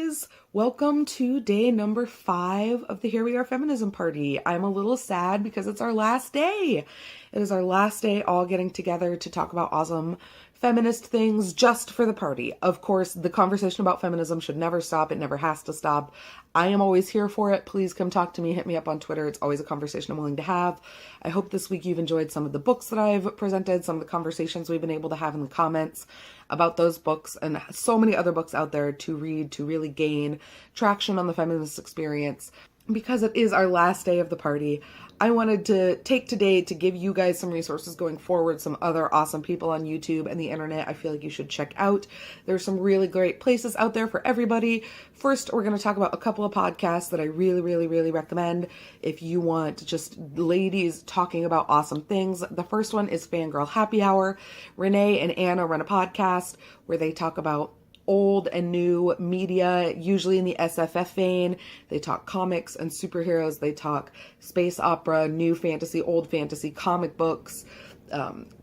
guys! Welcome to day number 5 of the Here We Are Feminism Party. I'm a little sad because it's our last day. It is our last day all getting together to talk about awesome feminist things just for the party. Of course, the conversation about feminism should never stop. It never has to stop. I am always here for it. Please come talk to me. Hit me up on Twitter. It's always a conversation I'm willing to have. I hope this week you've enjoyed some of the books that I've presented, some of the conversations we've been able to have in the comments about those books, and so many other books out there to read to really gain traction on the feminist experience. Because it is our last day of the party, I wanted to take today to give you guys some resources going forward, some other awesome people on YouTube and the internet I feel like you should check out. There's some really great places out there for everybody. First, we're going to talk about a couple of podcasts that I really recommend if you want just ladies talking about awesome things. The first one is Fangirl Happy Hour. Renee and Anna run a podcast where they talk about old and new media, usually in the SFF vein. They talk comics and superheroes. They talk space opera, new fantasy, old fantasy, comic books,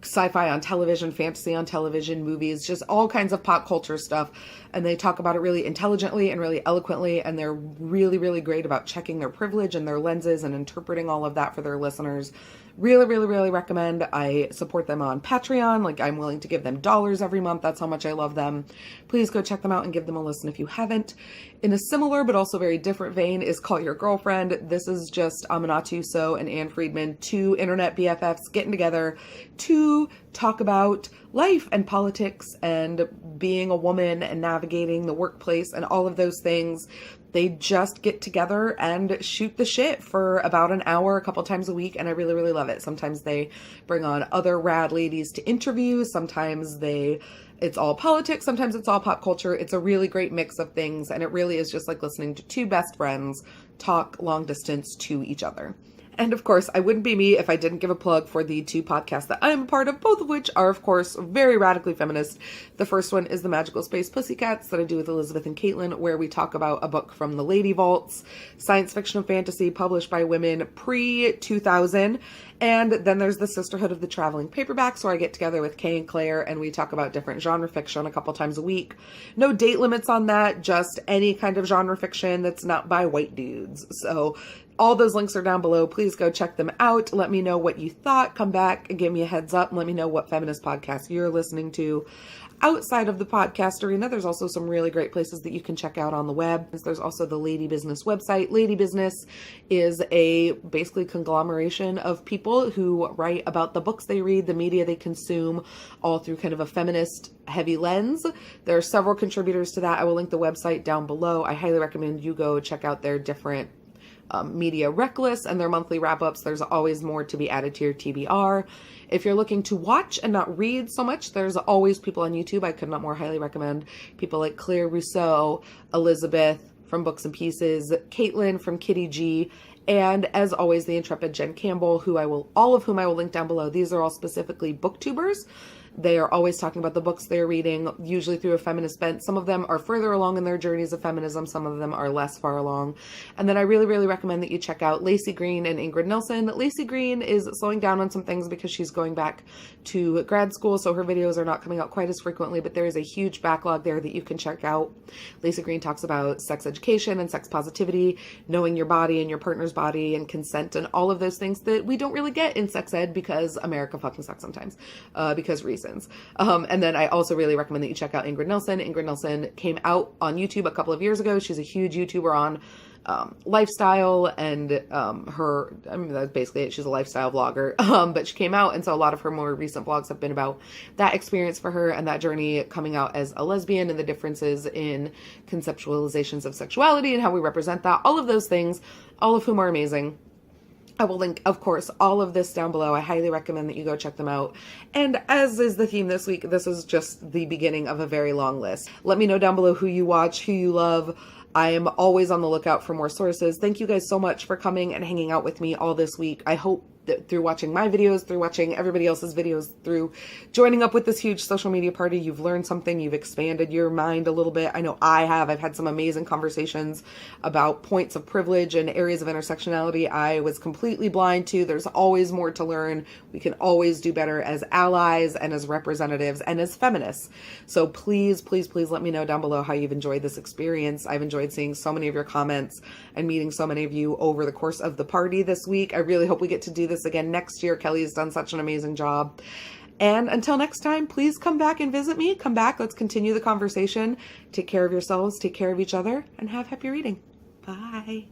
sci-fi on television, fantasy on television, movies, just all kinds of pop culture stuff. And they talk about it really intelligently and really eloquently. And they're really great about checking their privilege and their lenses and interpreting all of that for their listeners. Really recommend. I support them on Patreon. Like, I'm willing to give them dollars every month. That's how much I love them. Please go check them out and give them a listen if you haven't. In a similar but also very different vein is Call Your Girlfriend. This is just Aminatou Sow and Ann Friedman, two internet BFFs getting together to talk about life and politics and being a woman and navigating the workplace and all of those things. They just get together and shoot the shit for about an hour, a couple times a week, and I really love it. Sometimes they bring on other rad ladies to interview. Sometimes it's all politics. Sometimes it's all pop culture. It's a really great mix of things, and it really is just like listening to two best friends talk long distance to each other. And of course, I wouldn't be me if I didn't give a plug for the two podcasts that I am a part of, both of which are, of course, very radically feminist. The first one is the Magical Space Pussycats that I do with Elizabeth and Caitlin, where we talk about a book from the Lady Vaults, science fiction and fantasy published by women pre-2000. And then there's the Sisterhood of the Traveling Paperbacks, where I get together with Kay and Claire and we talk about different genre fiction a couple times a week. No date limits on that, just any kind of genre fiction that's not by white dudes. So all those links are down below. Please go check them out. Let me know what you thought. Come back and give me a heads up and let me know what feminist podcast you're listening to. Outside of the podcast arena, there's also some really great places that you can check out on the web. There's also the Lady Business website. Lady Business is a basically conglomeration of people who write about the books they read, the media they consume, all through kind of a feminist heavy lens. There are several contributors to that. I will link the website down below. I highly recommend you go check out their different media rec lists and their monthly wrap-ups. There's always more to be added to your TBR. If you're looking to watch and not read so much, there's always people on YouTube I could not more highly recommend. People like Claire Rousseau, Elizabeth from Books and Pieces, Caitlin from Kitty G, and as always, the intrepid Jen Campbell, all of whom I will link down below. These are all specifically booktubers. They are always talking about the books they're reading, usually through a feminist bent. Some of them are further along in their journeys of feminism. Some of them are less far along. And then I really recommend that you check out Lacey Green and Ingrid Nilsson. Lacey Green is slowing down on some things because she's going back to grad school, so her videos are not coming out quite as frequently, but there is a huge backlog there that you can check out. Lacey Green talks about sex education and sex positivity, knowing your body and your partner's body and consent and all of those things that we don't really get in sex ed because America fucking sucks sometimes, because reasons. And then I also really recommend that you check out Ingrid Nilsson. Ingrid Nilsson came out on YouTube a couple of years ago. She's a huge YouTuber on lifestyle and that's basically it. She's a lifestyle vlogger, but she came out, and so a lot of her more recent vlogs have been about that experience for her and that journey coming out as a lesbian and the differences in conceptualizations of sexuality and how we represent that, all of those things, all of whom are amazing. I will link, of course, all of this down below. I highly recommend that you go check them out. And as is the theme this week, this is just the beginning of a very long list. Let me know down below who you watch, who you love. I am always on the lookout for more sources. Thank you guys so much for coming and hanging out with me all this week. I hope through watching my videos, through watching everybody else's videos, through joining up with this huge social media party, you've learned something, you've expanded your mind a little bit. I know I have. I've had some amazing conversations about points of privilege and areas of intersectionality I was completely blind to. There's always more to learn. We can always do better as allies and as representatives and as feminists. So please, please, please let me know down below how you've enjoyed this experience. I've enjoyed seeing so many of your comments and meeting so many of you over the course of the party this week. I really hope we get to do this again next year. Kelly has done such an amazing job. And until next time, please come back and visit me. Come back. Let's continue the conversation. Take care of yourselves, take care of each other, and have happy reading. Bye.